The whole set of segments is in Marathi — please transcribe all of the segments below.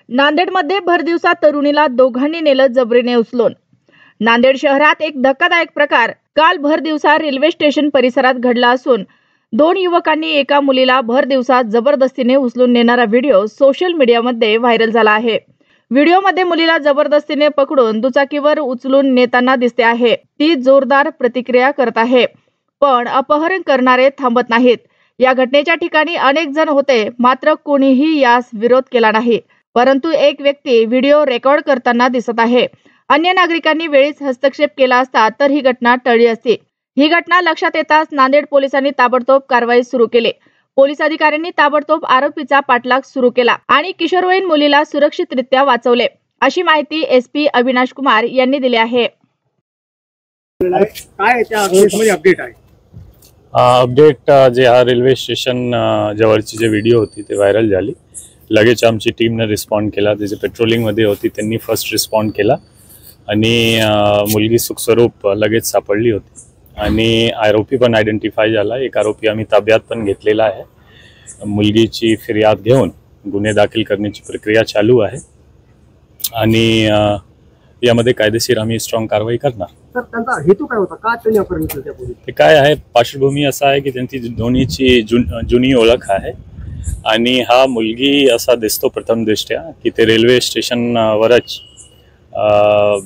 नांदेडमध्ये भरदिवसा तरुणीला दोघांनी नेलं जबरीने उचलून। नांदेड शहरात एक धक्कादायक प्रकार काल भरदिवसा रेल्वे स्टेशन परिसरात घडला असून 2 युवकांनी एका मुलीला भरदिवसा जबरदस्तीने उचलून नेणारा व्हिडिओ सोशल मीडियामध्ये व्हायरल झाला आहे। व्हिडिओमध्ये मुलीला जबरदस्तीने पकडून दुचाकीवर उचलून नेताना दिसते आहे। ती जोरदार प्रतिक्रिया करत आहे, पण अपहरण करणारे थांबत नाहीत। या घटनेच्या ठिकाणी अनेक जण होते, मात्र कोणीही यास विरोध केला नाही। परंतु एक व्यक्ती व्हिडिओ रेकॉर्ड करताना दिसत आहे। अन्य नागरिकांनी वेळीच हस्तक्षेप केला असता तर ही घटना टळली असती। ही घटना लक्षात येताच नांदेड पोलिसांनी ताबडतोब कारवाई सुरू केली। पोलीस अधिकाऱ्यांनी ताबडतोब आरोपीचा पाठलाग सुरू केला आणि किशोरवयीन मुलीला सुरक्षितरित्या वाचवले, अशी माहिती एसपी अविनाश कुमार यांनी दिली आहे। अपडेट जे हा रेल्वे स्टेशन जवळची जे व्हिडिओ होती ते व्हायरल झाली। लगेच आमची टीमने रिस्पॉन्ड केला। त्याचे पेट्रोलिंग मध्ये होती, त्यांनी फर्स्ट रिस्पॉन्ड केला आणि मुलगी सुखस्वरूप लगेच सापडली होती आणि आरोपी पण आयडेंटिफाय झाला। एक आरोपी आम्ही ताब्यात पण घेतलेला आहे। मुलगीची फिर्याद घेऊन गुन्हे दाखल करण्याची प्रक्रिया चालू आहे आणि यामध्ये कायदेशीर आम्ही स्ट्रॉंग कारवाई करणार। तर त्यांचा हेतू काय होता, का त्यांनी अपहरण केलं त्यापूर्वी? ते काय आहे, पार्श्वभूमी असा आहे की त्यांची दोन्हीची जुनी ओळख आहे आणि हा मुलगी असा दिसतो प्रथम दृष्ट्या की ते रेल्वे स्टेशनवरच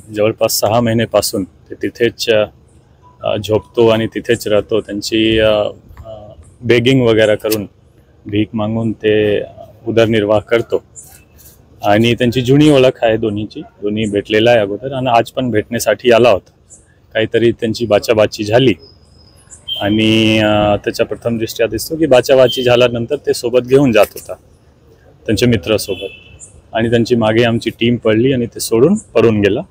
जवळपास 6 महिन्यापासून ते तिथेच झोपतो आणि तिथेच राहतो। त्यांची बेगिंग वगैरे करून भीक मागून ते उदरनिर्वाह करतो आणि त्यांची जुनी ओळख आहे दोन्ही भेटलेला आहे अगोदर आणि आज पण भेटण्यासाठी आला होता। काहीतरी त्यांची बाचाबाची झाली आणि त्याच्या प्रथम दृष्ट्या दिसतो की बाचाबाची झाल्यानंतर ते सोबत घेऊन जात होता त्यांच्या मित्रासोबत आणि त्यांची मागे आमची टीम पडली आणि ते सोडून पळून गेला।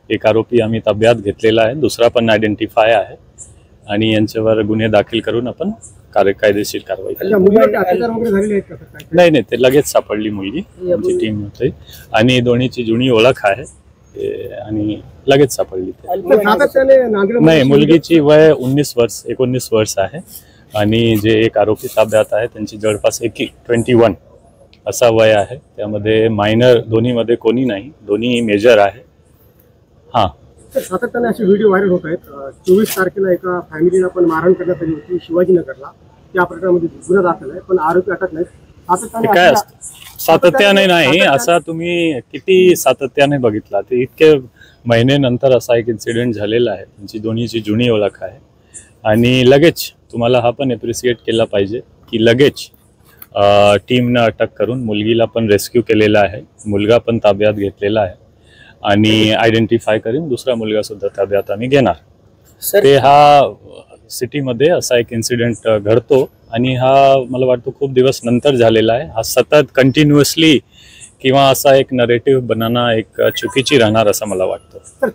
एक आरोपी आम्ही ताब्यात घेतलेला आहे, दुसरा पण आयडेंटिफाय आहे आणि यांच्यावर गुन्हे दाखल करून आपण कायदेशीर कारवाई केली। नाही, ते लगेच सापडली मुलगी आमची टीम होती आणि दोन्हीची जुनी ओळख आहे आणि लगेच सापडली। नाही, मुलगीची वय 19 वर्ष आहे आणि जे एक आरोपी ताब्यात आहे त्यांची जवळपास 21 असा वय आहे। त्यामध्ये मायनर दोन्हीमध्ये कोणी नाही, दोन्ही मेजर आहे। हाँ, सातत्याने असे व्हिडिओ व्हायरल होत आहेत। 24 तारखेला एका फॅमिलीला पण मारहाण करण्यात आली होती शिवाजीनगरला। त्या प्रकरणामध्ये गुन्हा दाखल आहे, पण आरोपी अटक नाही। काय सातत्याने नाही, असा तुम्ही किती सातत्याने बघितला ते इतके महिन्यानंतर असा एक इन्सिडेंट झालेला आहे। त्यांची दोन्हीची जुनी ओळख आहे आणि लगेच तुम्हाला हा पण एप्रिशिएट केला पाहिजे की लगेच टीमने अटक करून मुलगीला पण रेस्क्यू केलेला आहे, मुलगा पण ताब्यात घेतलेला आहे आणि आयडेंटिफाय करून दुसरा मुलगा सुद्धा ताब्यात आम्ही घेणार। ते हा सिटीमध्ये असा एक इन्सिडेंट घडतो आणि हा मला वाटतं खूप दिवस नंतर झालेला आहे। हा सतत कंटिन्युअसली किंवा असा एक नरेटिव्ह बनवणं एक चुकीची राहणार असं मला वाटतं।